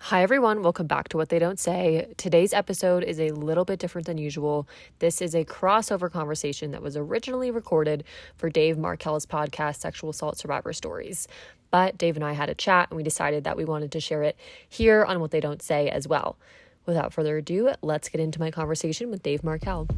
Hi, everyone. Welcome back to What They Don't Say. Today's episode is a little bit different than usual. This is a crossover conversation that was originally recorded for Dave Markel's podcast, Sexual Assault Survivor Stories. But Dave and I had a chat, and we decided that we wanted to share it here on What They Don't Say as well. Without further ado, let's get into my conversation with Dave Markel.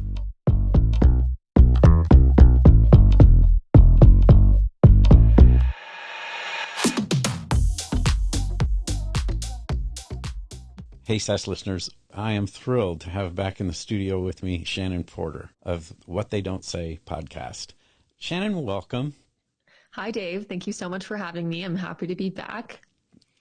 Hey, SES listeners, I am thrilled to have back in the studio with me Shannon Porter of What They Don't Say podcast. Shannon, welcome. Hi, Dave. Thank you so much for having me. I'm happy to be back.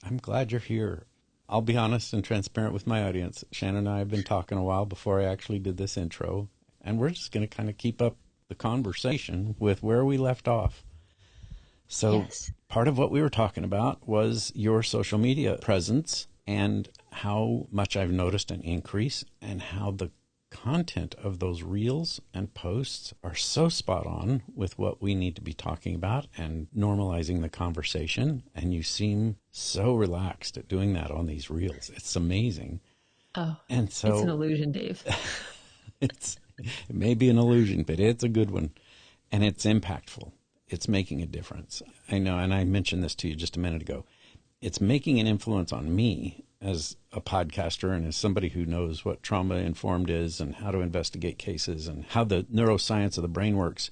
I'm glad you're here. I'll be honest and transparent with my audience. Shannon and I have been talking a while before I actually did this intro, and we're just going to kind of keep up the conversation with where we left off. So Part of what we were talking about was your social media presence and how much I've noticed an increase and how the content of those reels and posts are so spot on with what we need to be talking about and normalizing the conversation. And you seem so relaxed at doing that on these reels. It's amazing. Oh, and so it's an illusion, Dave. It may be an illusion, but it's a good one. And it's impactful. It's making a difference. I know, and I mentioned this to you just a minute ago. It's making an influence on me as a podcaster and as somebody who knows what trauma-informed is and how to investigate cases and how the neuroscience of the brain works.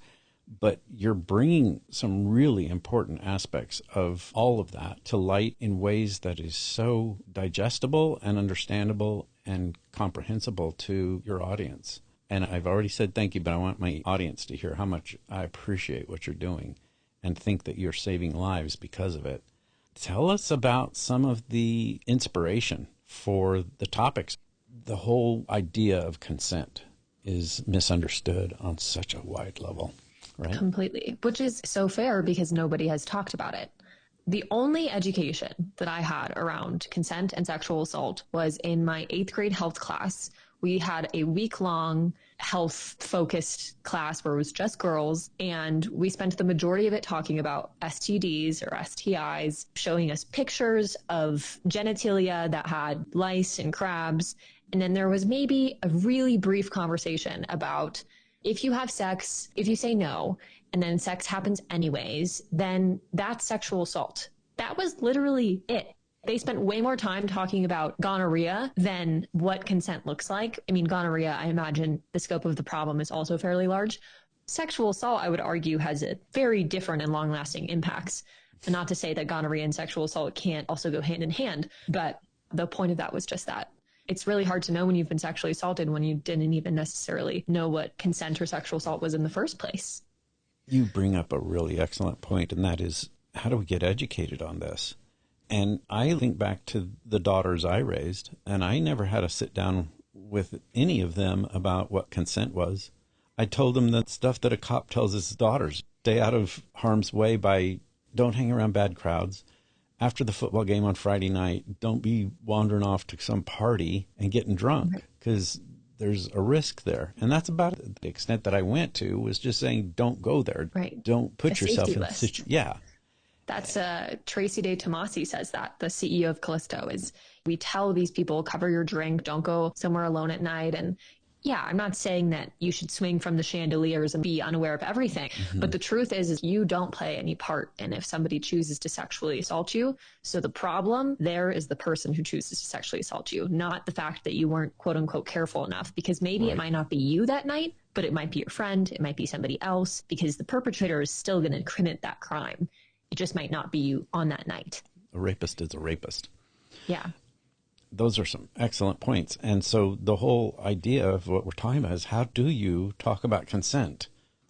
But you're bringing some really important aspects of all of that to light in ways that is so digestible and understandable and comprehensible to your audience. And I've already said thank you, but I want my audience to hear how much I appreciate what you're doing and think that you're saving lives because of it. Tell us about some of the inspiration for the topics. The whole idea of consent is misunderstood on such a wide level, right? Completely, which is so fair because nobody has talked about it. The only education that I had around consent and sexual assault was in my 8th grade health class. We had a week-long health-focused class where it was just girls, and we spent the majority of it talking about STDs or STIs, showing us pictures of genitalia that had lice and crabs. And then there was maybe a really brief conversation about if you have sex, if you say no, and then sex happens anyways, then that's sexual assault. That was literally it. They spent way more time talking about gonorrhea than what consent looks like. I mean, gonorrhea, I imagine the scope of the problem is also fairly large. Sexual assault, I would argue, has a very different and long-lasting impacts. And not to say that gonorrhea and sexual assault can't also go hand in hand, but the point of that was just that. It's really hard to know when you've been sexually assaulted when you didn't even necessarily know what consent or sexual assault was in the first place. You bring up a really excellent point, and that is, how do we get educated on this? And I think back to the daughters I raised, and I never had to sit down with any of them about what consent was. I told them the stuff that a cop tells his daughters. Stay out of harm's way by don't hang around bad crowds. After the football game on Friday night, don't be wandering off to some party and getting drunk because there's a risk there. And that's about it. The extent that I went to was just saying, don't go there. Right. Don't put yourself in a situation. Yeah. That's Tracy Day Tomasi says that, the CEO of Callisto, is we tell these people, cover your drink, don't go somewhere alone at night. And yeah, I'm not saying that you should swing from the chandeliers and be unaware of everything. Mm-hmm. But the truth is you don't play any part in if somebody chooses to sexually assault you. So the problem there is the person who chooses to sexually assault you, not the fact that you weren't quote unquote careful enough, because maybe it might not be you that night, but it might be your friend. It might be somebody else, because the perpetrator is still going to commit that crime. It just might not be you on that night. A rapist is a rapist. Yeah. Those are some excellent points. And so the whole idea of what we're talking about is, how do you talk about consent?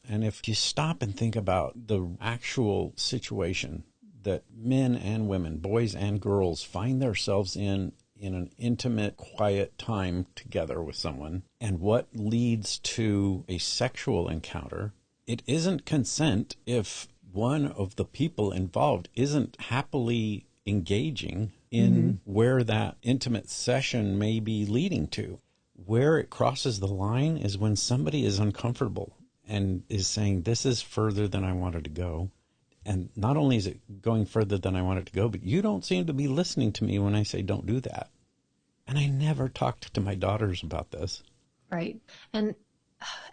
And if you stop and think about the actual situation that men and women, boys and girls, find themselves in an intimate, quiet time together with someone, and what leads to a sexual encounter, it isn't consent if one of the people involved isn't happily engaging in where that intimate session may be leading to. Where it crosses the line is when somebody is uncomfortable and is saying, this is further than I wanted to go. And not only is it going further than I want it to go, but you don't seem to be listening to me when I say don't do that. And I never talked to my daughters about this. Right. And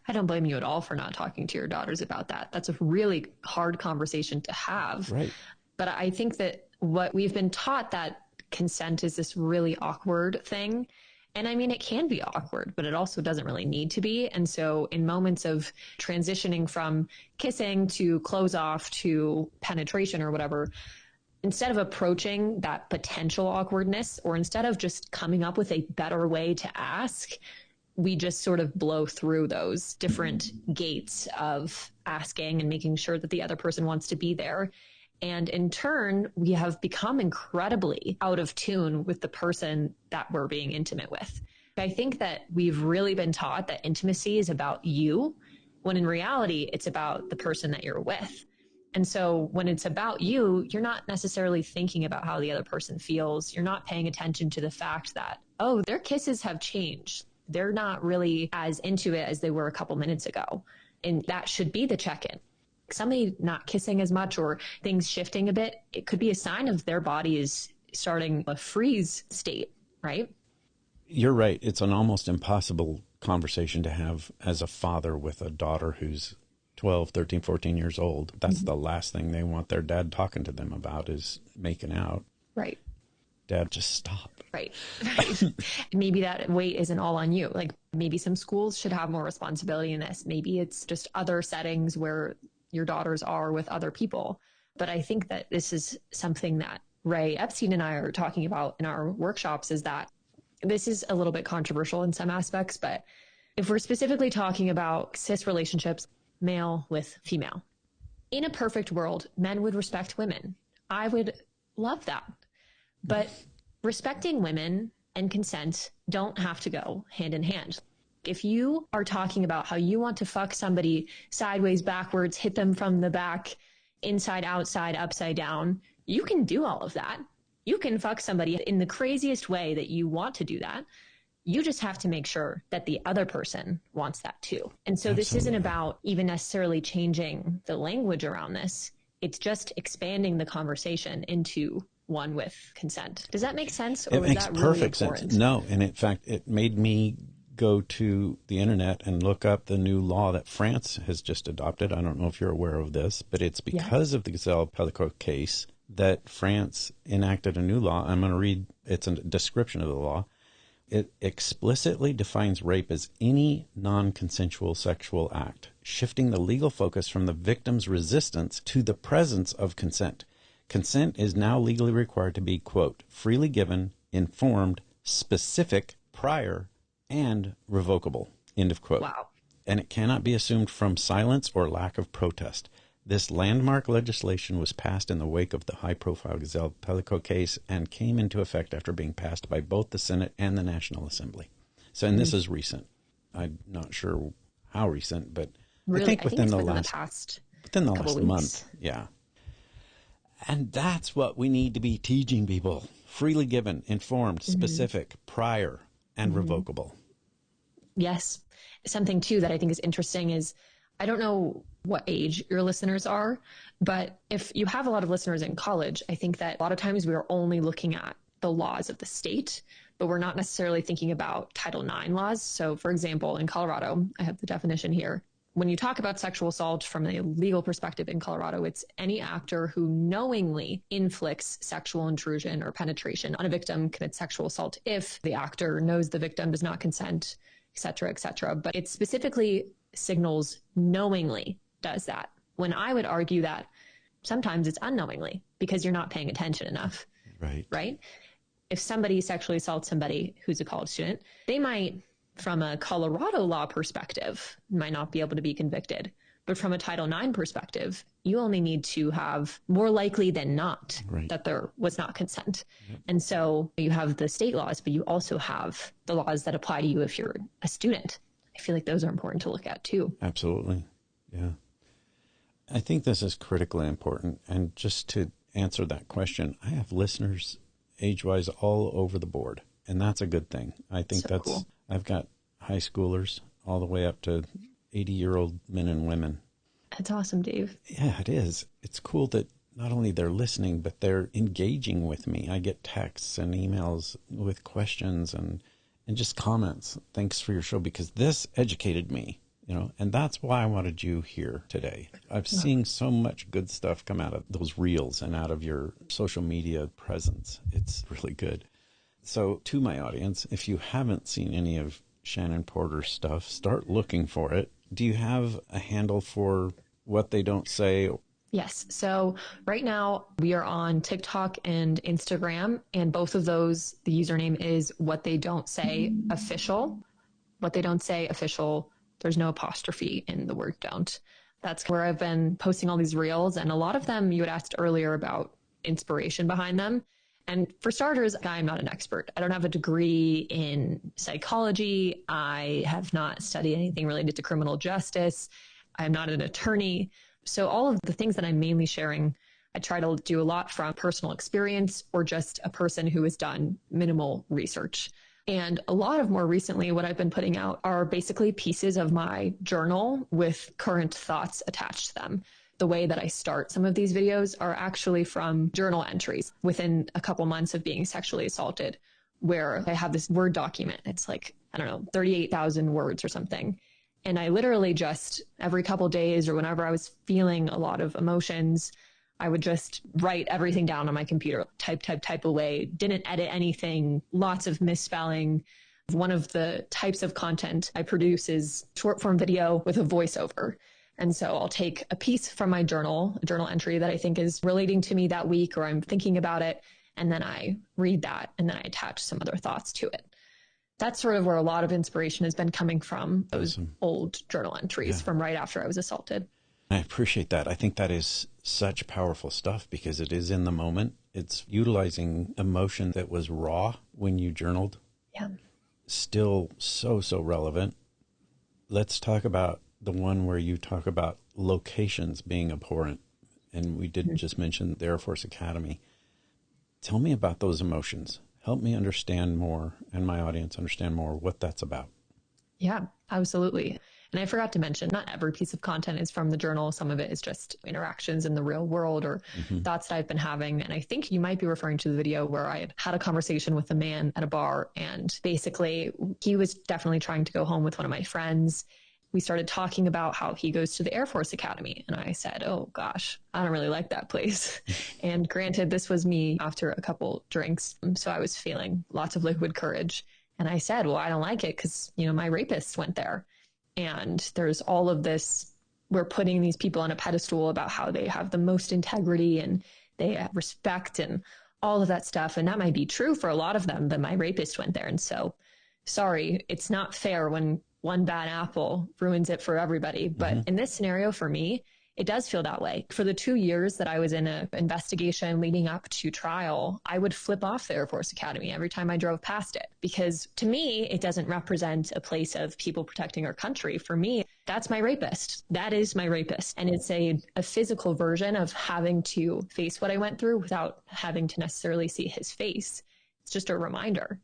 I don't blame you at all for not talking to your daughters about that. That's a really hard conversation to have. Right. But I think that what we've been taught, that consent is this really awkward thing. And I mean, it can be awkward, but it also doesn't really need to be. And so in moments of transitioning from kissing to close off to penetration or whatever, instead of approaching that potential awkwardness, or instead of just coming up with a better way to ask, we just sort of blow through those different gates of asking and making sure that the other person wants to be there. And in turn, we have become incredibly out of tune with the person that we're being intimate with. I think that we've really been taught that intimacy is about you, when in reality, it's about the person that you're with. And so when it's about you, you're not necessarily thinking about how the other person feels. You're not paying attention to the fact that, oh, their kisses have changed. They're not really as into it as they were a couple minutes ago. And that should be the check-in. Somebody not kissing as much or things shifting a bit, it could be a sign of their body is starting a freeze state, right? You're right. It's an almost impossible conversation to have as a father with a daughter who's 12, 13, 14 years old. That's the last thing they want their dad talking to them about is making out. Right. Dad, just stop. Right. Maybe that weight isn't all on you. Like maybe some schools should have more responsibility in this. Maybe it's just other settings where your daughters are with other people. But I think that this is something that Ray Epstein and I are talking about in our workshops, is that this is a little bit controversial in some aspects, but if we're specifically talking about cis relationships, male with female, in a perfect world, men would respect women. I would love that. But respecting women and consent don't have to go hand in hand. If you are talking about how you want to fuck somebody sideways, backwards, hit them from the back, inside, outside, upside down, you can do all of that. You can fuck somebody in the craziest way that you want to do that. You just have to make sure that the other person wants that too. And so this isn't about even necessarily changing the language around this. It's just expanding the conversation into one with consent. Does that make sense? Or it makes that perfect really sense. No. And in fact, it made me go to the internet and look up the new law that France has just adopted. I don't know if you're aware of this, but it's because of the Gazelle-Pellicot case that France enacted a new law. I'm going to read, it's a description of the law. It explicitly defines rape as any non-consensual sexual act, shifting the legal focus from the victim's resistance to the presence of consent. Consent is now legally required to be, quote, freely given, informed, specific, prior, and revocable, end of quote. Wow. And it cannot be assumed from silence or lack of protest. This landmark legislation was passed in the wake of the high-profile Gazelle-Pellicot case and came into effect after being passed by both the Senate and the National Assembly. So, and this is recent. I'm not sure how recent, but really, I think within the last weeks. month. Yeah. And that's what we need to be teaching people. Freely given, informed, specific, prior, and revocable. Yes. Something, too, that I think is interesting is, I don't know what age your listeners are, but if you have a lot of listeners in college, I think that a lot of times we are only looking at the laws of the state, but we're not necessarily thinking about Title IX laws. So, for example, in Colorado, I have the definition here. When you talk about sexual assault from a legal perspective in Colorado, it's any actor who knowingly inflicts sexual intrusion or penetration on a victim commits sexual assault if the actor knows the victim does not consent, et cetera, et cetera. But it specifically signals knowingly does that. When I would argue that sometimes it's unknowingly because you're not paying attention enough. Right. Right? If somebody sexually assaults somebody who's a college student, they might, from a Colorado law perspective, might not be able to be convicted. But from a Title IX perspective, you only need to have more likely than not that there was not consent. Yep. And so you have the state laws, but you also have the laws that apply to you if you're a student. I feel like those are important to look at too. Absolutely. Yeah. I think this is critically important. And just to answer that question, I have listeners age-wise all over the board. And that's a good thing. I think so that's cool. I've got high schoolers all the way up to 80-year-old men and women. That's awesome, Dave. Yeah, it is. It's cool that not only they're listening, but they're engaging with me. I get texts and emails with questions and just comments. Thanks for your show, because this educated me, and that's why I wanted you here today. I've seen so much good stuff come out of those reels and out of your social media presence. It's really good. So to my audience, if you haven't seen any of Shannon Porter's stuff, start looking for it. Do you have a handle for What They Don't Say? Yes. So right now we are on TikTok and Instagram, and both of those, the username is What They Don't Say Official. What They Don't Say Official. There's no apostrophe in the word don't. That's where I've been posting all these reels, and a lot of them you had asked earlier about inspiration behind them. And for starters, I'm not an expert. I don't have a degree in psychology. I have not studied anything related to criminal justice. I'm not an attorney. So all of the things that I'm mainly sharing, I try to do a lot from personal experience or just a person who has done minimal research. And a lot of more recently, what I've been putting out are basically pieces of my journal with current thoughts attached to them. The way that I start some of these videos are actually from journal entries within a couple months of being sexually assaulted, where I have this Word document. It's like, 38,000 words or something. And I literally just every couple days or whenever I was feeling a lot of emotions, I would just write everything down on my computer, type away, didn't edit anything, lots of misspelling. One of the types of content I produce is short form video with a voiceover. And so I'll take a piece from my journal, a journal entry that I think is relating to me that week, or I'm thinking about it, and then I read that, and then I attach some other thoughts to it. That's sort of where a lot of inspiration has been coming from, those old journal entries from right after I was assaulted. I appreciate that. I think that is such powerful stuff because it is in the moment. It's utilizing emotion that was raw when you journaled. Yeah. Still so relevant. Let's talk about the one where you talk about locations being abhorrent. And we did just mention the Air Force Academy. Tell me about those emotions. Help me understand more, and my audience understand more, what that's about. Yeah, absolutely. And I forgot to mention, not every piece of content is from the journal. Some of it is just interactions in the real world or thoughts that I've been having. And I think you might be referring to the video where I had a conversation with a man at a bar, and basically he was definitely trying to go home with one of my friends. We started talking about how he goes to the Air Force Academy. And I said, oh gosh, I don't really like that place. And granted, this was me after a couple drinks. So I was feeling lots of liquid courage. And I said, well, I don't like it because, my rapist went there. And there's all of this, we're putting these people on a pedestal about how they have the most integrity and they have respect and all of that stuff. And that might be true for a lot of them, but my rapist went there. And so, sorry, it's not fair when one bad apple ruins it for everybody. But in this scenario, for me, it does feel that way. For the 2 years that I was in an investigation leading up to trial, I would flip off the Air Force Academy every time I drove past it, because to me, it doesn't represent a place of people protecting our country. For me, that's my rapist. That is my rapist. And it's a physical version of having to face what I went through without having to necessarily see his face. It's just a reminder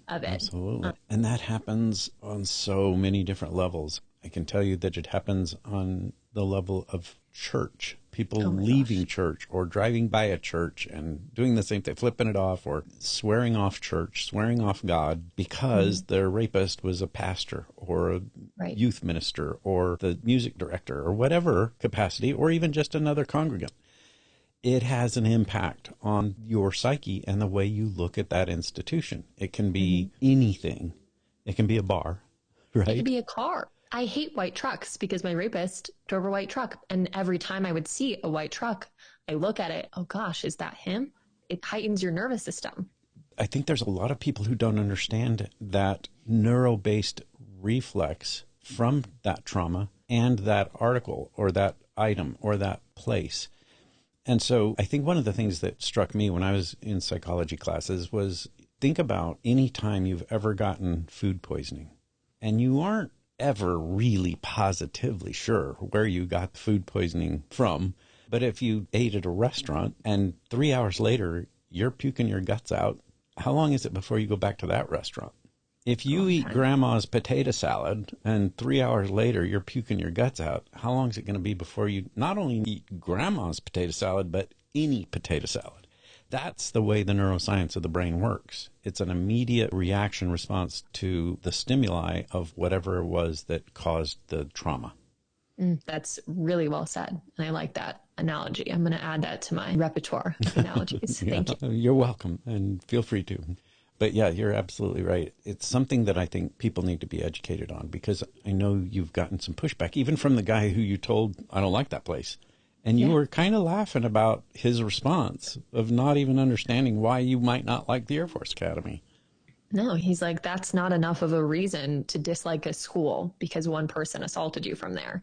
of it. Absolutely. And that happens on so many different levels. I can tell you that it happens on the level of church, people leaving church or driving by a church and doing the same thing, flipping it off or swearing off church, swearing off God because their rapist was a pastor or a youth minister or the music director or whatever capacity, or even just another congregant. It has an impact on your psyche and the way you look at that institution. It can be anything. It can be a bar, right? It could be a car. I hate white trucks because my rapist drove a white truck. And every time I would see a white truck, I look at it, oh gosh, is that him? It heightens your nervous system. I think there's a lot of people who don't understand that neuro-based reflex from that trauma and that article or that item or that place. And so I think one of the things that struck me when I was in psychology classes was, think about any time you've ever gotten food poisoning and you aren't ever really positively sure where you got the food poisoning from. But if you ate at a restaurant and 3 hours later you're puking your guts out, how long is it before you go back to that restaurant? If you eat grandma's potato salad and 3 hours later you're puking your guts out, how long is it going to be before you not only eat grandma's potato salad, but any potato salad. That's the way the neuroscience of the brain works. It's an immediate reaction response to the stimuli of whatever it was that caused the trauma. That's really well said. And I like that analogy. I'm going to add that to my repertoire of analogies. Yeah, Thank you. you're welcome, and feel free to. But yeah, you're absolutely right. It's something that I think people need to be educated on, because I know you've gotten some pushback, even from the guy who you told, I don't like that place. And you were kind of laughing about his response of not even understanding why you might not like the Air Force Academy. No, he's like, that's not enough of a reason to dislike a school because one person assaulted you from there.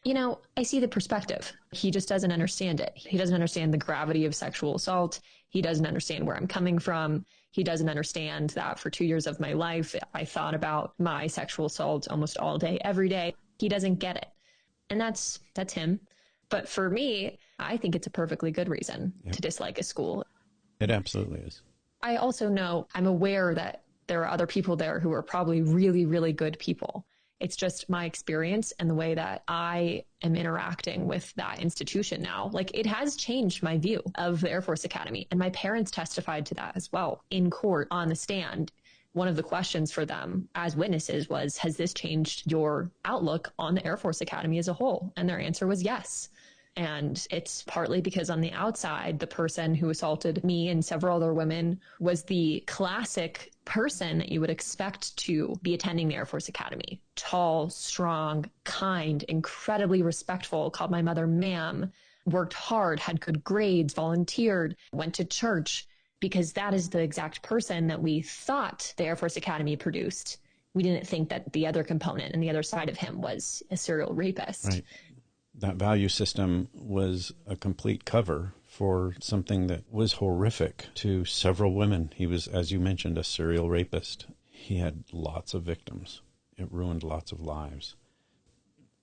You know, I see the perspective. He just doesn't understand it. He doesn't understand the gravity of sexual assault. He doesn't understand where I'm coming from. He doesn't understand that for 2 years of my life, I thought about my sexual assault almost all day, every day. He doesn't get it. And that's him. But for me, I think it's a perfectly good reason to dislike a school. It absolutely is. I also know, I'm aware that there are other people there who are probably really, really good people. It's just my experience and the way that I am interacting with that institution now. Like, it has changed my view of the Air Force Academy. And my parents testified to that as well in court on the stand. One of the questions for them as witnesses was, has this changed your outlook on the Air Force Academy as a whole? And their answer was yes. And it's partly because on the outside, the person who assaulted me and several other women was the classic person that you would expect to be attending the Air Force Academy. Tall, strong, kind, incredibly respectful, called my mother ma'am, worked hard, had good grades, volunteered, went to church, because that is the exact person that we thought the Air Force Academy produced. We didn't think that the other component and the other side of him was a serial rapist. Right. That value system was a complete cover for something that was horrific to several women. He was, as you mentioned, a serial rapist. He had lots of victims. It ruined lots of lives.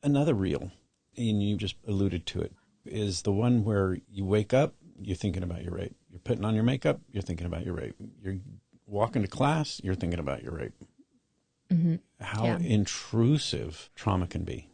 Another reel, and you just alluded to it, is the one where you wake up, you're thinking about your rape. You're putting on your makeup, you're thinking about your rape. You're walking to class, you're thinking about your rape. Mm-hmm. How intrusive trauma can be.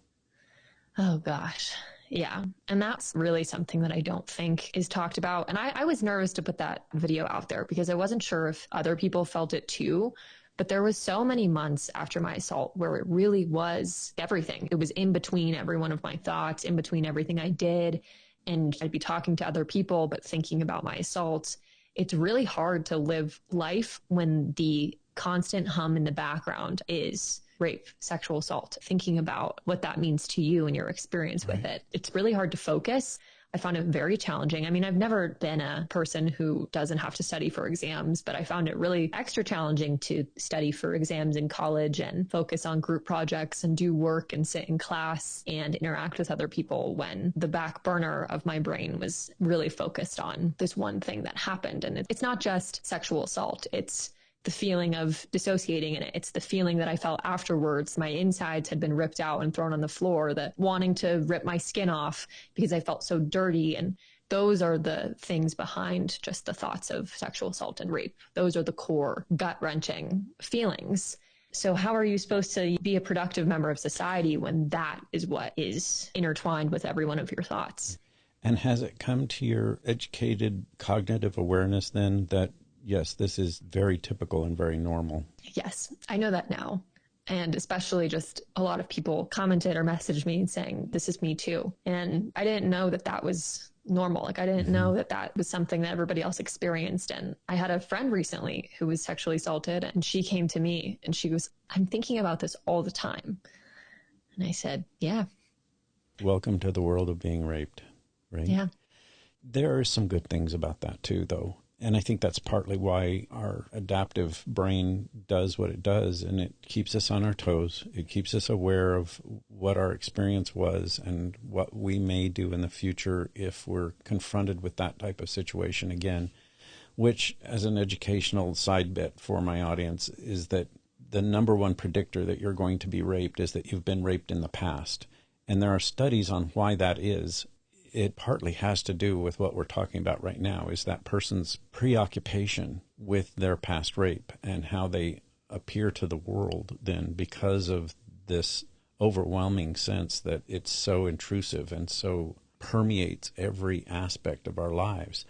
Oh, gosh. Yeah. And that's really something that I don't think is talked about. And I was nervous to put that video out there because I wasn't sure if other people felt it too. But there was so many months after my assault where it really was everything. It was in between every one of my thoughts, in between everything I did. And I'd be talking to other people, but thinking about my assault. It's really hard to live life when the constant hum in the background is rape, sexual assault, thinking about what that means to you and your experience with it. It's really hard to focus. I found it very challenging. I mean, I've never been a person who doesn't have to study for exams, but I found it really extra challenging to study for exams in college and focus on group projects and do work and sit in class and interact with other people when the back burner of my brain was really focused on this one thing that happened. And it's not just sexual assault. It's the feeling of dissociating in it. It's the feeling that I felt afterwards. My insides had been ripped out and thrown on the floor, that wanting to rip my skin off because I felt so dirty. And those are the things behind just the thoughts of sexual assault and rape. Those are the core gut-wrenching feelings. So how are you supposed to be a productive member of society when that is what is intertwined with every one of your thoughts? And has it come to your educated cognitive awareness then that yes, this is very typical and very normal? Yes, I know that now. And especially just a lot of people commented or messaged me saying, this is me too. And I didn't know that that was normal. Like, I didn't know that that was something that everybody else experienced. And I had a friend recently who was sexually assaulted, and she came to me and she was, I'm thinking about this all the time. And I said, yeah. Welcome to the world of being raped, right? Yeah. There are some good things about that too, though. And I think that's partly why our adaptive brain does what it does, and it keeps us on our toes. It keeps us aware of what our experience was and what we may do in the future if we're confronted with that type of situation again, which, as an educational side bit for my audience, is that the number one predictor that you're going to be raped is that you've been raped in the past. And there are studies on why that is. It partly has to do with what we're talking about right now, is that person's preoccupation with their past rape and how they appear to the world then because of this overwhelming sense that it's so intrusive and so permeates every aspect of our lives.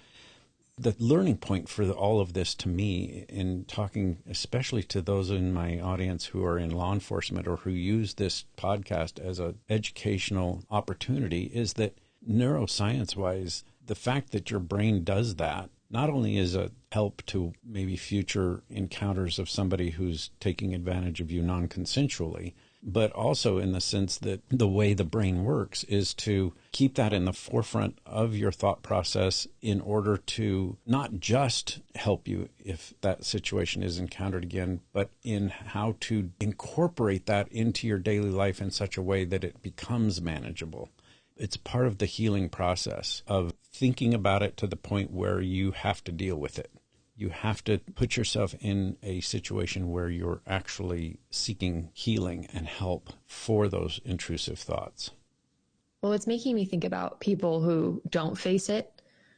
The learning point for all of this to me, in talking especially to those in my audience who are in law enforcement or who use this podcast as an educational opportunity, is that neuroscience-wise, the fact that your brain does that not only is a help to maybe future encounters of somebody who's taking advantage of you non-consensually, but also in the sense that the way the brain works is to keep that in the forefront of your thought process in order to not just help you if that situation is encountered again, but in how to incorporate that into your daily life in such a way that it becomes manageable. It's part of the healing process of thinking about it to the point where you have to deal with it. You have to put yourself in a situation where you're actually seeking healing and help for those intrusive thoughts. Well, it's making me think about people who don't face it.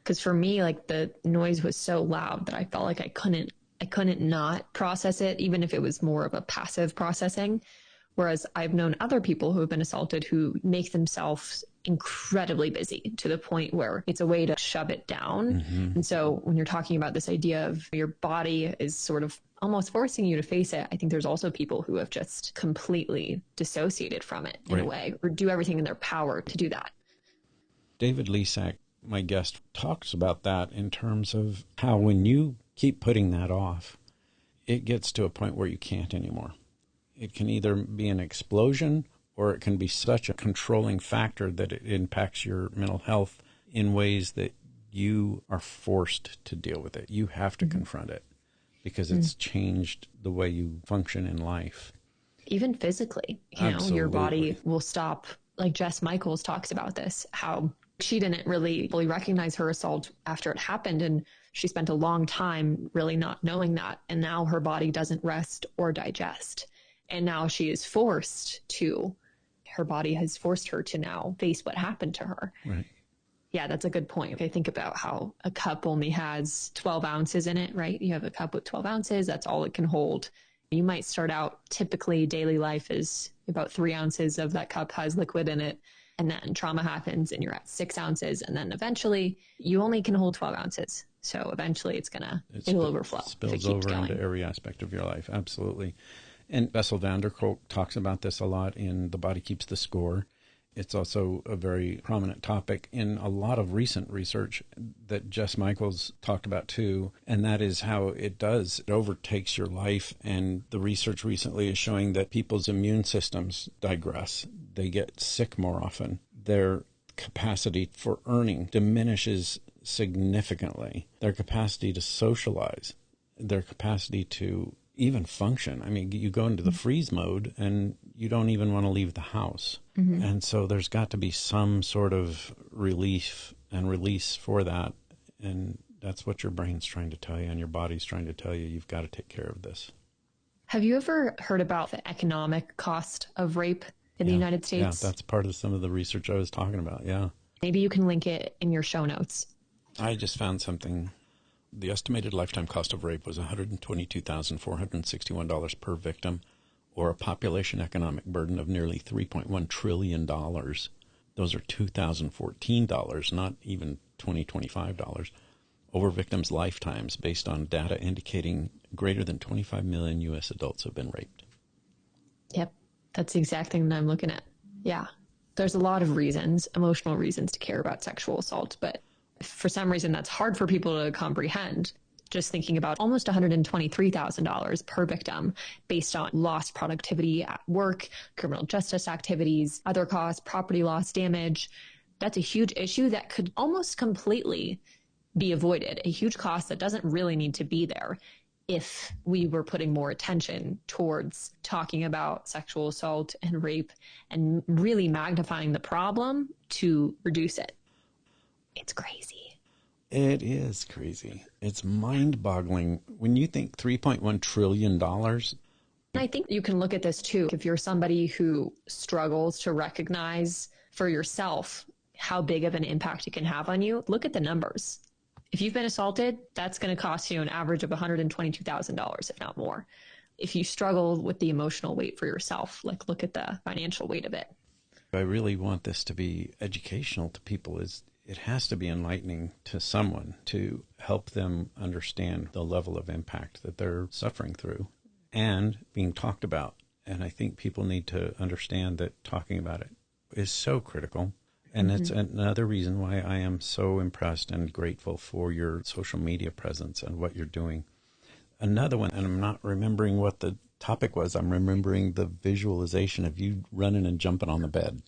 Because for me, like, the noise was so loud that I felt like I couldn't not process it, even if it was more of a passive processing. Whereas I've known other people who have been assaulted who make themselves incredibly busy to the point where it's a way to shove it down. Mm-hmm. And so when you're talking about this idea of your body is sort of almost forcing you to face it, I think there's also people who have just completely dissociated from it in a way, or do everything in their power to do that. David Lesak, my guest, talks about that in terms of how when you keep putting that off, it gets to a point where you can't anymore. It can either be an explosion or it can be such a controlling factor that it impacts your mental health in ways that you are forced to deal with it. You have to confront it because it's changed the way you function in life. Even physically, you know, your body will stop. Like Jess Michaels talks about this, how she didn't really fully recognize her assault after it happened. And she spent a long time really not knowing that. And now her body doesn't rest or digest. And now she is her body has forced her to now face what happened to her. Right. Yeah, that's a good point. I think about how a cup only has 12 ounces in it, right? You have a cup with 12 ounces. That's all it can hold. You might start out, typically daily life is about 3 ounces of that cup has liquid in it. And then trauma happens and you're at 6 ounces. And then eventually you only can hold 12 ounces. So eventually it'll overflow. It spills over into every aspect of your life. Absolutely. And Bessel van der Kolk talks about this a lot in The Body Keeps the Score. It's also a very prominent topic in a lot of recent research that Jess Michaels talked about too, and that is how it overtakes your life. And the research recently is showing that people's immune systems digress. They get sick more often. Their capacity for earning diminishes significantly. Their capacity to socialize, their capacity to even function. I mean, you go into the freeze mode and you don't even want to leave the house. Mm-hmm. And so there's got to be some sort of relief and release for that. And that's what your brain's trying to tell you and your body's trying to tell you. You've got to take care of this. Have you ever heard about the economic cost of rape in the United States? Yeah, that's part of some of the research I was talking about. Yeah. Maybe you can link it in your show notes. I just found something. The estimated lifetime cost of rape was $122,461 per victim, or a population economic burden of nearly $3.1 trillion. Those are $2014, not even $2025, over victims' lifetimes based on data indicating greater than 25 million U.S. adults have been raped. Yep, that's the exact thing that I'm looking at. Yeah, there's a lot of reasons, emotional reasons to care about sexual assault, but for some reason that's hard for people to comprehend. Just thinking about almost $123,000 per victim based on lost productivity at work, criminal justice activities, other costs, property loss, damage. That's a huge issue that could almost completely be avoided, a huge cost that doesn't really need to be there if we were putting more attention towards talking about sexual assault and rape and really magnifying the problem to reduce it. It's crazy. It is crazy. It's mind-boggling. When you think $3.1 trillion. I think you can look at this too. If you're somebody who struggles to recognize for yourself how big of an impact it can have on you, look at the numbers. If you've been assaulted, that's going to cost you an average of $122,000, if not more. If you struggle with the emotional weight for yourself, like look at the financial weight of it. I really want this to be educational to people. It has to be enlightening to someone to help them understand the level of impact that they're suffering through and being talked about. And I think people need to understand that talking about it is so critical. And it's another reason why I am so impressed and grateful for your social media presence and what you're doing. Another one, and I'm not remembering what the topic was. I'm remembering the visualization of you running and jumping on the bed.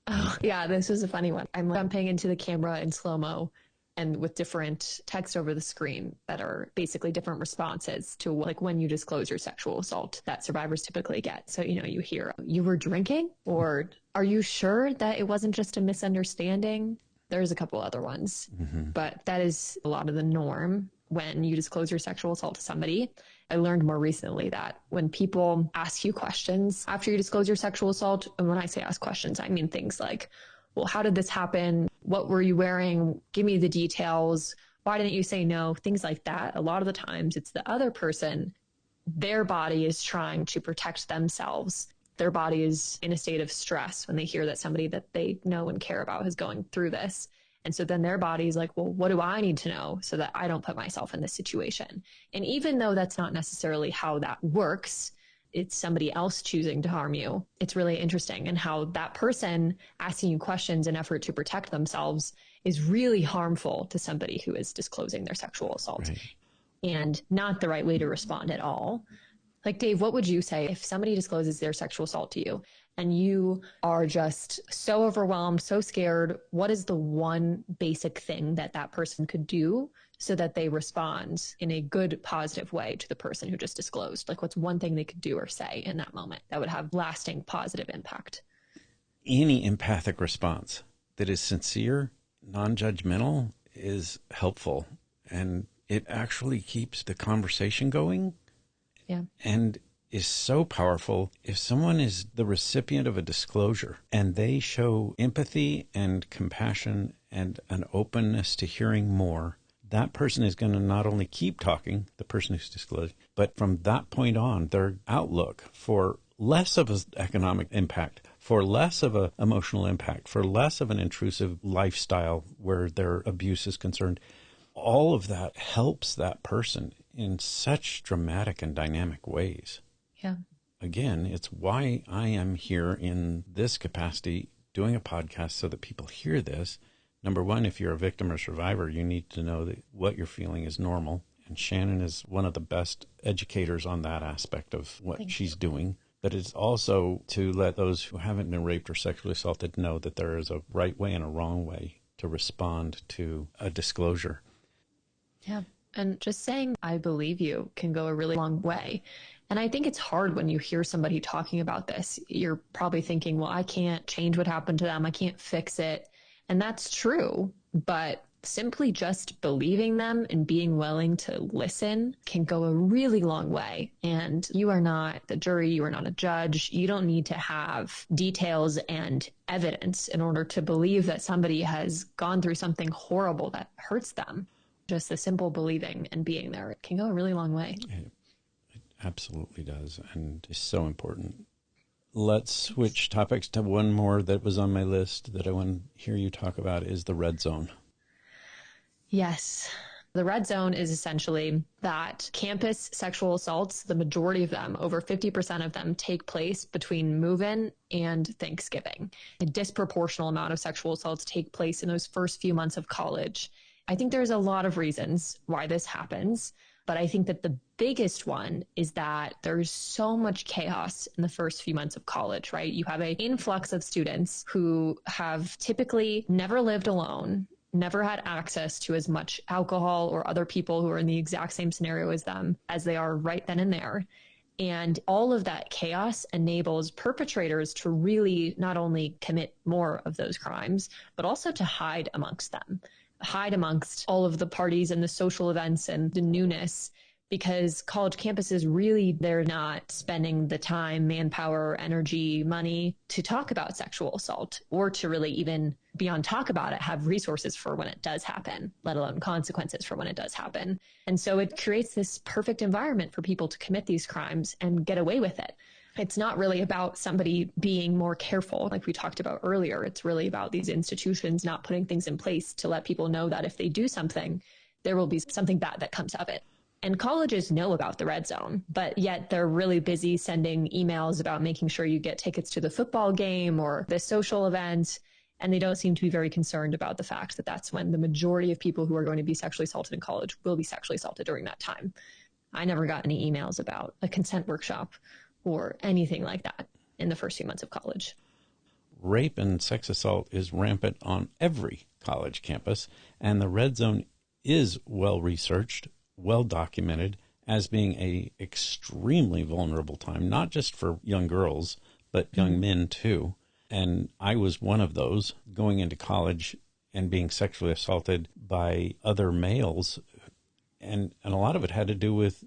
Oh, yeah, this was a funny one. I'm jumping into the camera in slow-mo and with different text over the screen that are basically different responses to like when you disclose your sexual assault that survivors typically get. So, you hear, you were drinking, or are you sure that it wasn't just a misunderstanding? There's a couple other ones, but that is a lot of the norm when you disclose your sexual assault to somebody. I learned more recently that when people ask you questions after you disclose your sexual assault, and when I say ask questions, I mean things like, well, how did this happen? What were you wearing? Give me the details. Why didn't you say no? Things like that. A lot of the times it's the other person, their body is trying to protect themselves. Their body is in a state of stress when they hear that somebody that they know and care about is going through this. And so then their body is like, well, what do I need to know so that I don't put myself in this situation? And even though that's not necessarily how that works, it's somebody else choosing to harm you. It's really interesting, and how that person asking you questions in effort to protect themselves is really harmful to somebody who is disclosing their sexual assault, Right. and not the right way to respond at all. Like, Dave, what would you say if somebody discloses their sexual assault to you and you are just so overwhelmed, so scared? What is the one basic thing that that person could do so that they respond in a good, positive way to the person who just disclosed? Like, what's one thing they could do or say in that moment that would have lasting positive impact? Any empathic response that is sincere, non-judgmental, is helpful. And it actually keeps the conversation going. Yeah. And is so powerful. If someone is the recipient of a disclosure and they show empathy and compassion and an openness to hearing more, that person is going to not only keep talking, the person who's disclosed, but from that point on, their outlook for less of an economic impact, for less of an emotional impact, for less of an intrusive lifestyle where their abuse is concerned, all of that helps that person in such dramatic and dynamic ways. Yeah. Again, it's why I am here in this capacity doing a podcast so that people hear this. Number one, if you're a victim or survivor, you need to know that what you're feeling is normal. And Shannon is one of the best educators on that aspect of what she's doing. But it's also to let those who haven't been raped or sexually assaulted know that there is a right way and a wrong way to respond to a disclosure. Yeah. And just saying, I believe you, can go a really long way. And I think it's hard when you hear somebody talking about this. You're probably thinking, well, I can't change what happened to them. I can't fix it. And that's true. But simply just believing them and being willing to listen can go a really long way. And you are not the jury. You are not a judge. You don't need to have details and evidence in order to believe that somebody has gone through something horrible that hurts them. Just the simple believing and being there, it can go a really long way. It absolutely does, and is so important. Let's switch topics to one more that was on my list that I want to hear you talk about, is the red zone. Yes. The red zone is essentially that campus sexual assaults, the majority of them, over 50% of them, take place between move-in and Thanksgiving. A disproportional amount of sexual assaults take place in those first few months of college. I think there's a lot of reasons why this happens, but I think that the biggest one is that there's so much chaos in the first few months of college, right? You have an influx of students who have typically never lived alone, never had access to as much alcohol or other people who are in the exact same scenario as them as they are right then and there. And all of that chaos enables perpetrators to really not only commit more of those crimes, but also to hide amongst them. Hide amongst all of the parties and the social events and the newness, because college campuses really, they're not spending the time, manpower, energy, money to talk about sexual assault, or to really even beyond talk about it, have resources for when it does happen, let alone consequences for when it does happen. And so it creates this perfect environment for people to commit these crimes and get away with it. It's not really about somebody being more careful, like we talked about earlier. It's really about these institutions not putting things in place to let people know that if they do something, there will be something bad that comes of it. And colleges know about the red zone, but yet they're really busy sending emails about making sure you get tickets to the football game or the social event. And they don't seem to be very concerned about the fact that that's when the majority of people who are going to be sexually assaulted in college will be sexually assaulted during that time. I never got any emails about a consent workshop or anything like that in the first few months of college. Rape and sex assault is rampant on every college campus, and the red zone is well researched, well documented as being a extremely vulnerable time, not just for young girls, but young men too. And I was one of those going into college and being sexually assaulted by other males. And a lot of it had to do with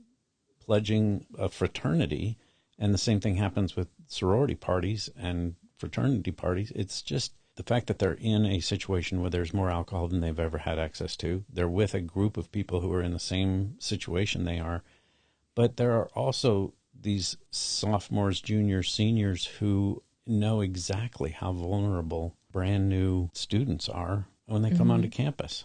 pledging a fraternity. And the same thing happens with sorority parties and fraternity parties. It's just the fact that they're in a situation where there's more alcohol than they've ever had access to. They're with a group of people who are in the same situation they are. But there are also these sophomores, juniors, seniors who know exactly how vulnerable brand new students are when they come onto campus.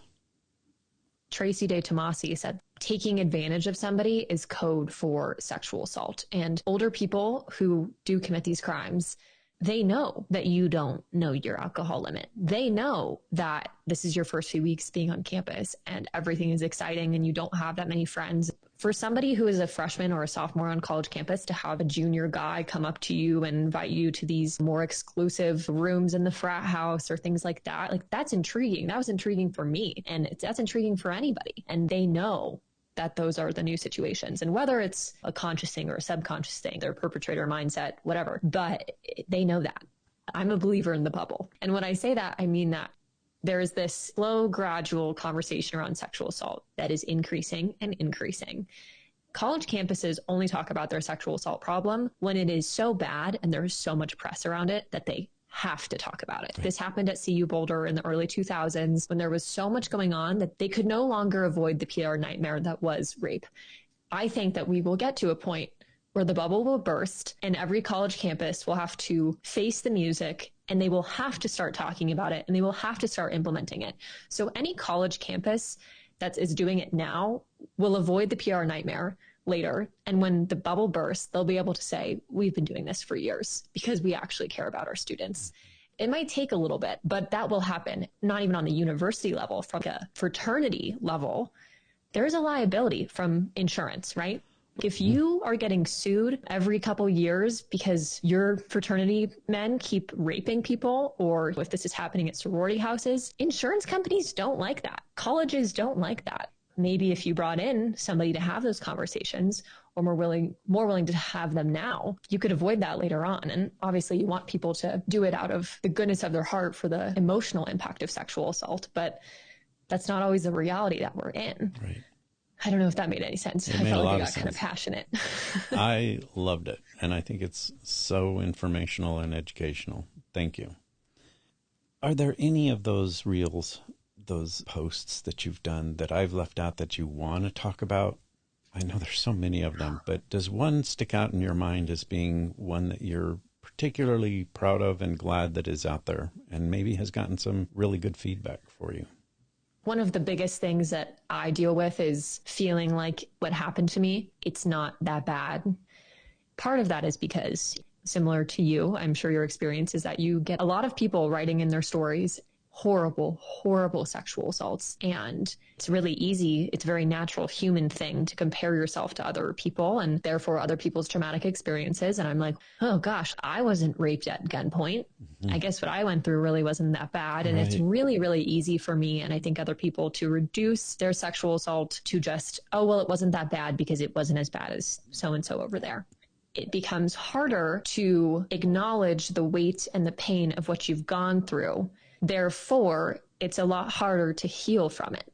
Tracy Day Tomasi said, taking advantage of somebody is code for sexual assault. And older people who do commit these crimes, they know that you don't know your alcohol limit. They know that this is your first few weeks being on campus and everything is exciting and you don't have that many friends. For somebody who is a freshman or a sophomore on college campus to have a junior guy come up to you and invite you to these more exclusive rooms in the frat house or things like that, like that's intriguing. That was intriguing for me, and that's intriguing for anybody. And they know that those are the new situations. And whether it's a conscious thing or a subconscious thing, their perpetrator mindset, whatever, but they know that. I'm a believer in the bubble. And when I say that, I mean that there's this slow, gradual conversation around sexual assault that is increasing and increasing. College campuses only talk about their sexual assault problem when it is so bad and there's so much press around it that they have to talk about it. This happened at CU Boulder in the early 2000s when there was so much going on that they could no longer avoid the PR nightmare that was rape. I think that we will get to a point where the bubble will burst and every college campus will have to face the music and they will have to start talking about it and they will have to start implementing it. So any college campus that is doing it now will avoid the PR nightmare later. And when the bubble bursts, they'll be able to say, we've been doing this for years because we actually care about our students. It might take a little bit, but that will happen, not even on the university level, from a fraternity level. There is a liability from insurance, right? If you are getting sued every couple years because your fraternity men keep raping people, or if this is happening at sorority houses, insurance companies don't like that. Colleges don't like that. Maybe if you brought in somebody to have those conversations, or more willing to have them now, you could avoid that later on. And obviously you want people to do it out of the goodness of their heart for the emotional impact of sexual assault, but that's not always the reality that we're in. Right. I don't know if that made any sense. It I made felt a like lot I of got kind of sense. passionate. I loved it, and I think it's so informational and educational. Thank you. Are there any of those reels, those posts that you've done that I've left out that you want to talk about? I know there's so many of them, but does one stick out in your mind as being one that you're particularly proud of and glad that is out there and maybe has gotten some really good feedback for you? One of the biggest things that I deal with is feeling like what happened to me, it's not that bad. Part of that is because, similar to you, I'm sure your experience is that you get a lot of people writing in their stories horrible, horrible sexual assaults. And it's really easy. It's a very natural human thing to compare yourself to other people and therefore other people's traumatic experiences. And I'm like, oh gosh, I wasn't raped at gunpoint. I guess what I went through really wasn't that bad. And it's really, really easy for me, and I think other people, to reduce their sexual assault to just, oh, well, it wasn't that bad because it wasn't as bad as so-and-so over there. It becomes harder to acknowledge the weight and the pain of what you've gone through. Therefore, it's a lot harder to heal from it.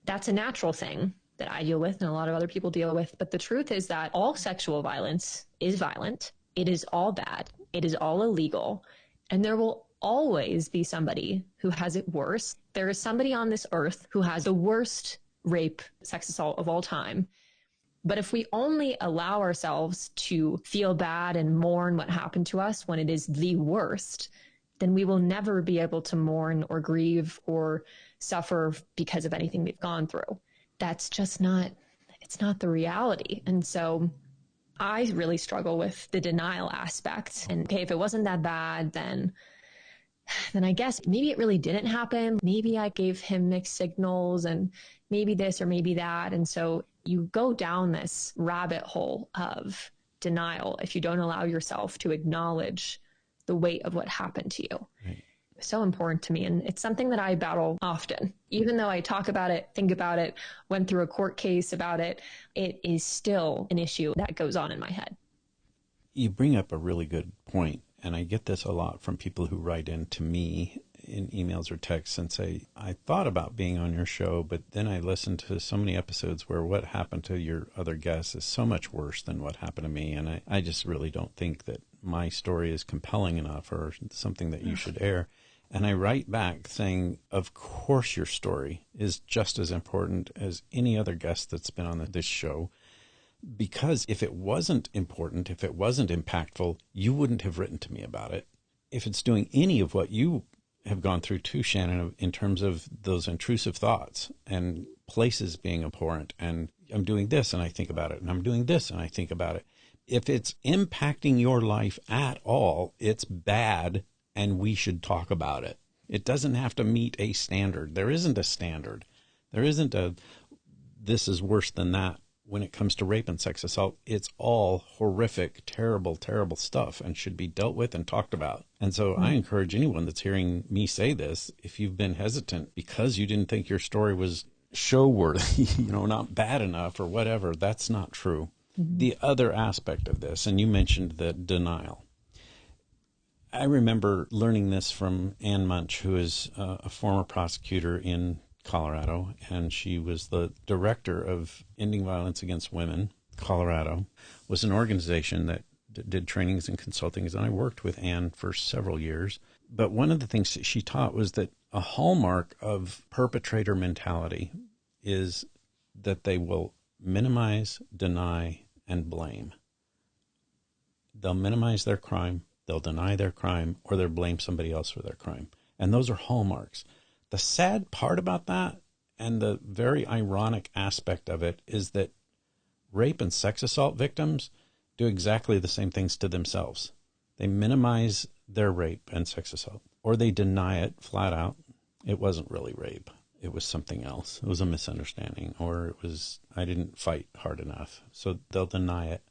That's a natural thing that I deal with and a lot of other people deal with. But the truth is that all sexual violence is violent. It is all bad. It is all illegal. And there will always be somebody who has it worse. There is somebody on this earth who has the worst rape, sex assault of all time. But if we only allow ourselves to feel bad and mourn what happened to us when it is the worst, then we will never be able to mourn or grieve or suffer because of anything we've gone through. That's just not, it's not the reality. And so I really struggle with the denial aspect. And okay, if it wasn't that bad, then I guess maybe it really didn't happen. Maybe I gave him mixed signals and maybe this or maybe that. And so you go down this rabbit hole of denial if you don't allow yourself to acknowledge the weight of what happened to you. Right. So important to me. And it's something that I battle often. Even though I talk about it, think about it, went through a court case about it, it is still an issue that goes on in my head. You bring up a really good point, and I get this a lot from people who write in to me in emails or texts and say, I thought about being on your show, but then I listened to so many episodes where what happened to your other guests is so much worse than what happened to me, and I just really don't think that my story is compelling enough or something that you should air. And I write back saying, of course your story is just as important as any other guest that's been on this show. Because if it wasn't important, if it wasn't impactful, you wouldn't have written to me about it. If it's doing any of what you have gone through too, Shannon, in terms of those intrusive thoughts and places being abhorrent, and I'm doing this and I think about it, and I'm doing this and I think about it. If it's impacting your life at all, it's bad, and we should talk about it. It doesn't have to meet a standard. There isn't a standard. There isn't a, this is worse than that. When it comes to rape and sex assault, it's all horrific, terrible, terrible stuff and should be dealt with and talked about. And so I encourage anyone that's hearing me say this, if you've been hesitant because you didn't think your story was show worthy, not bad enough or whatever, that's not true. Mm-hmm. The other aspect of this, and you mentioned the denial. I remember learning this from Ann Munch, who is a former prosecutor in Colorado, and she was the director of Ending Violence Against Women. Colorado was an organization that did trainings and consultings, and I worked with Ann for several years. But one of the things that she taught was that a hallmark of perpetrator mentality is that they will minimize, deny, and blame. They'll minimize their crime, they'll deny their crime, or they'll blame somebody else for their crime. And those are hallmarks. The sad part about that, and the very ironic aspect of it, is that rape and sex assault victims do exactly the same things to themselves. They minimize their rape and sex assault, or they deny it flat out. It wasn't really rape. It was something else. It was a misunderstanding, or it was, I didn't fight hard enough. So they'll deny it,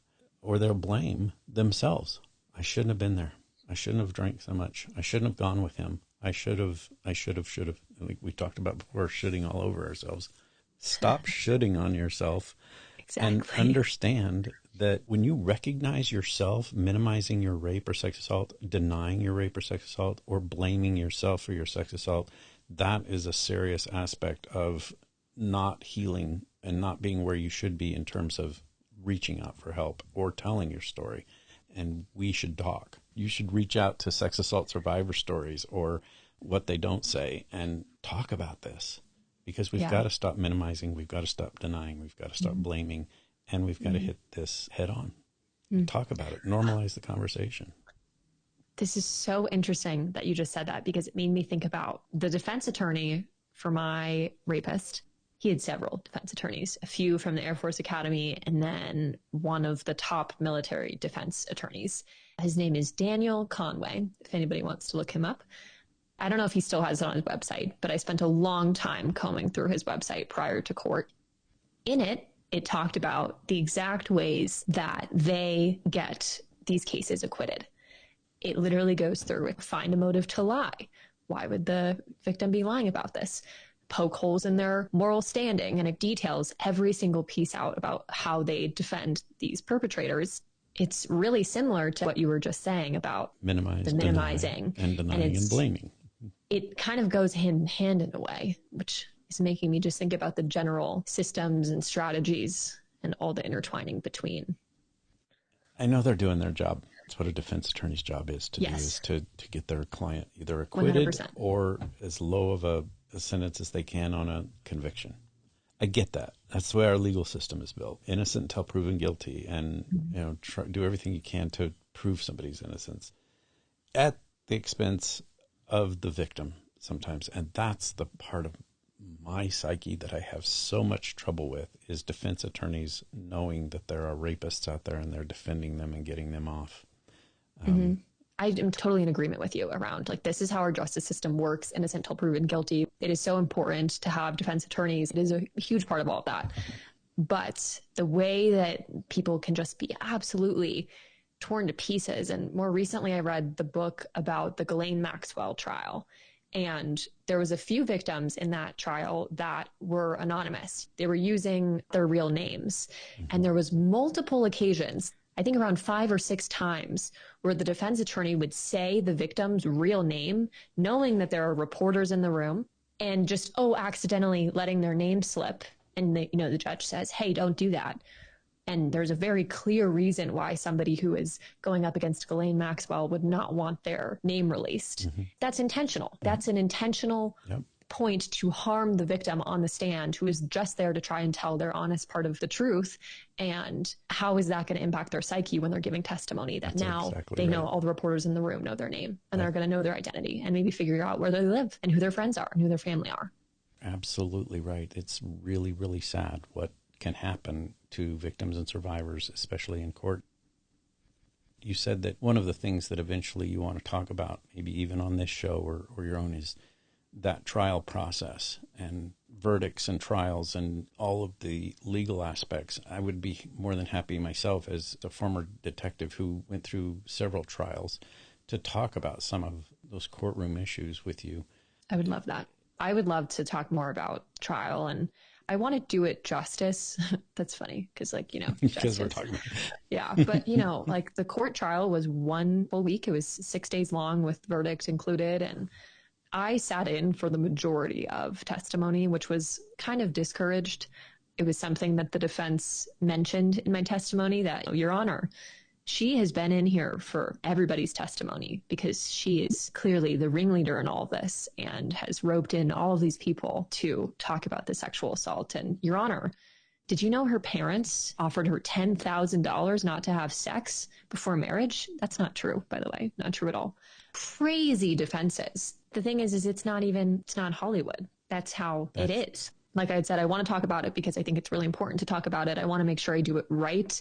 or they'll blame themselves. I shouldn't have been there. I shouldn't have drank so much. I shouldn't have gone with him. I should have. Like we talked about before, shitting all over ourselves. Stop shitting on yourself. Exactly. And understand that when you recognize yourself minimizing your rape or sex assault, denying your rape or sex assault, or blaming yourself for your sex assault, that is a serious aspect of not healing and not being where you should be in terms of reaching out for help or telling your story. And we should talk. You should reach out to sex assault survivor stories or What They Don't Say and talk about this, because we've got to stop minimizing. We've got to stop denying. We've got to stop blaming, and we've got to hit this head on. Talk about it. Normalize the conversation. This is so interesting that you just said that, because it made me think about the defense attorney for my rapist. He had several defense attorneys, a few from the Air Force Academy, and then one of the top military defense attorneys. His name is Daniel Conway, if anybody wants to look him up. I don't know if he still has it on his website, but I spent a long time combing through his website prior to court. In it, it talked about the exact ways that they get these cases acquitted. It literally goes through it. Find a motive to lie. Why would the victim be lying about this? Poke holes in their moral standing, and it details every single piece out about how they defend these perpetrators. It's really similar to what you were just saying about minimizing and denying and blaming. It kind of goes hand in hand in a way, which is making me just think about the general systems and strategies and all the intertwining between. I know they're doing their job. That's what a defense attorney's job is to do, is to get their client either acquitted 100%. Or as low of a sentence as they can on a conviction. I get that. That's the way our legal system is built. Innocent until proven guilty, and do everything you can to prove somebody's innocence at the expense of the victim sometimes. And that's the part of my psyche that I have so much trouble with, is defense attorneys knowing that there are rapists out there and they're defending them and getting them off. I am totally in agreement with you around, like, this is how our justice system works, innocent till proven guilty. It is so important to have defense attorneys. It is a huge part of all of that. But the way that people can just be absolutely torn to pieces. And more recently, I read the book about the Ghislaine Maxwell trial. And there was a few victims in that trial that were anonymous. They were using their real names. And there was multiple occasions, I think around 5 or 6 times, where the defense attorney would say the victim's real name, knowing that there are reporters in the room, and just, accidentally letting their name slip. And the judge says, hey, don't do that. And there's a very clear reason why somebody who is going up against Ghislaine Maxwell would not want their name released. That's intentional. That's an intentional point to harm the victim on the stand, who is just there to try and tell their honest part of the truth. And how is that going to impact their psyche when they're giving testimony that they know all the reporters in the room know their name, and they're going to know their identity and maybe figure out where they live and who their friends are and who their family are. Absolutely right. It's really, really sad what can happen to victims and survivors, especially in court. You said that one of the things that eventually you want to talk about, maybe even on this show or your own, is that trial process and verdicts and trials and all of the legal aspects. I would be more than happy myself, as a former detective who went through several trials, to talk about some of those courtroom issues with you. I would love that. I would love to talk more about trial, and I want to do it justice. That's funny because, because we're talking about yeah, but like, the court trial was 1 full week. It was 6 days long with verdict included, and I sat in for the majority of testimony, which was kind of discouraged. It was something that the defense mentioned in my testimony, that, Your Honor, she has been in here for everybody's testimony because she is clearly the ringleader in all this and has roped in all of these people to talk about the sexual assault. And, Your Honor, did you know her parents offered her $10,000 not to have sex before marriage? That's not true, by the way. Not true at all. Crazy defenses. The thing is it's not Hollywood. That's how it is. Like I had said, I want to talk about it because I think it's really important to talk about it. I want to make sure I do it right.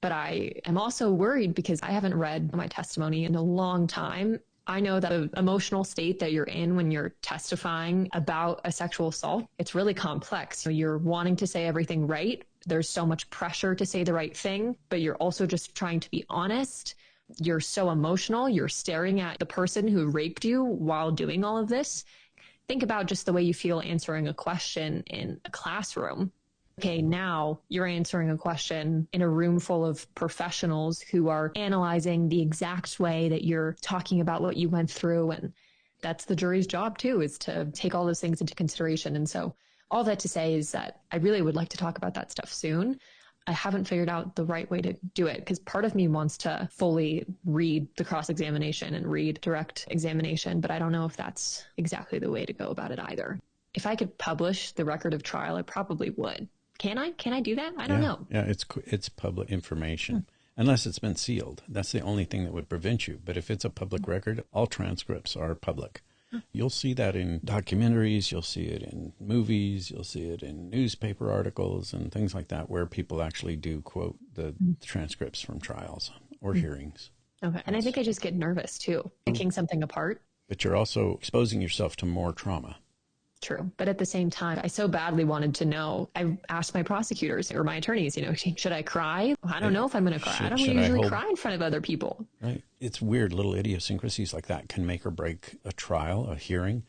But I am also worried because I haven't read my testimony in a long time. I know that the emotional state that you're in when you're testifying about a sexual assault, it's really complex. You're wanting to say everything right. There's so much pressure to say the right thing, but you're also just trying to be honest. You're so emotional. You're staring at the person who raped you while doing all of this. Think about just the way you feel answering a question in a classroom. Okay, now you're answering a question in a room full of professionals who are analyzing the exact way that you're talking about what you went through. And that's the jury's job too, is to take all those things into consideration. And so all that to say is that I really would like to talk about that stuff soon. I haven't figured out the right way to do it because part of me wants to fully read the cross-examination and read direct examination, but I don't know if that's exactly the way to go about it either. If I could publish the record of trial, I probably would. Can I? Can I do that? I don't know. Yeah, it's public information. Unless it's been sealed. That's the only thing that would prevent you. But if it's a public record, all transcripts are public. You'll see that in documentaries, you'll see it in movies, you'll see it in newspaper articles and things like that, where people actually do quote the transcripts from trials or hearings. Okay. And I think I just get nervous too, picking something apart. But you're also exposing yourself to more trauma. True. But at the same time, I so badly wanted to know. I asked my prosecutors or my attorneys, should I cry? I don't know if I'm going to cry. I don't usually cry in front of other people. Right. It's weird. Little idiosyncrasies like that can make or break a trial, a hearing.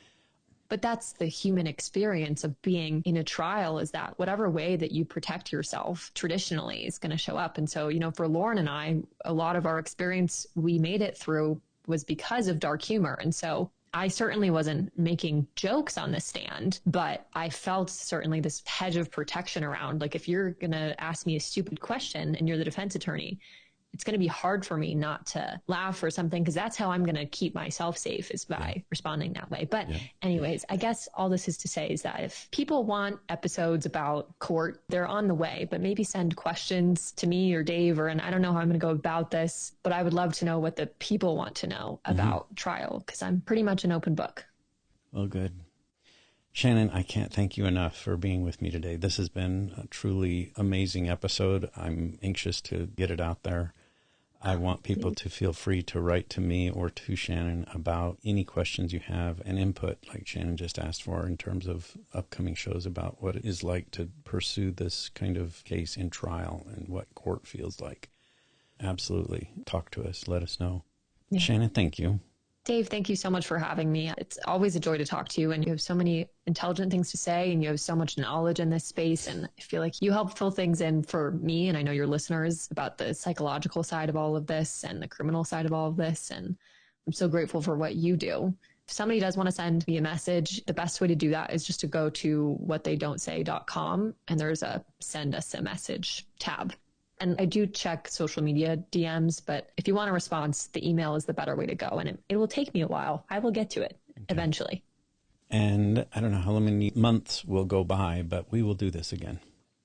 But that's the human experience of being in a trial, is that whatever way that you protect yourself traditionally is going to show up. And so, for Lauren and I, a lot of our experience we made it through was because of dark humor. And so I certainly wasn't making jokes on the stand, but I felt certainly this hedge of protection around, like, if you're going to ask me a stupid question and you're the defense attorney, it's going to be hard for me not to laugh or something, because that's how I'm going to keep myself safe, is by responding that way. But anyways, I guess all this is to say is that if people want episodes about court, they're on the way, but maybe send questions to me or Dave, and I don't know how I'm going to go about this, but I would love to know what the people want to know about trial, because I'm pretty much an open book. Well, good. Shannon, I can't thank you enough for being with me today. This has been a truly amazing episode. I'm anxious to get it out there. I want people to feel free to write to me or to Shannon about any questions you have and input, like Shannon just asked for, in terms of upcoming shows about what it is like to pursue this kind of case in trial and what court feels like. Absolutely. Talk to us. Let us know. Yeah. Shannon, thank you. Dave, thank you so much for having me. It's always a joy to talk to you, and you have so many intelligent things to say, and you have so much knowledge in this space. And I feel like you help fill things in for me, and I know your listeners, about the psychological side of all of this and the criminal side of all of this. And I'm so grateful for what you do. If somebody does want to send me a message, the best way to do that is just to go to whattheydon'tsay.com, and there's a send us a message tab. And I do check social media DMs, but if you want a response, the email is the better way to go. And it will take me a while. I will get to it eventually. And I don't know how many months will go by, but we will do this again.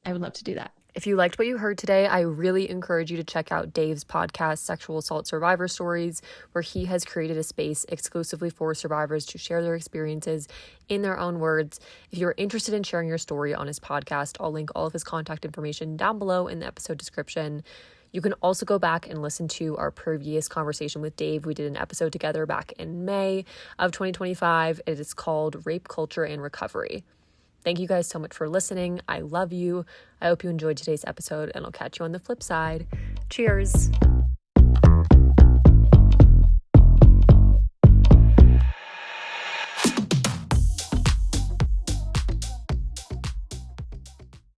I would love to do that. If you liked what you heard today, I really encourage you to check out Dave's podcast, Sexual Assault Survivor Stories, where he has created a space exclusively for survivors to share their experiences in their own words. If you're interested in sharing your story on his podcast, I'll link all of his contact information down below in the episode description. You can also go back and listen to our previous conversation with Dave. We did an episode together back in May of 2025. It is called Rape Culture and Recovery. Thank you guys so much for listening. I love you. I hope you enjoyed today's episode, and I'll catch you on the flip side. Cheers.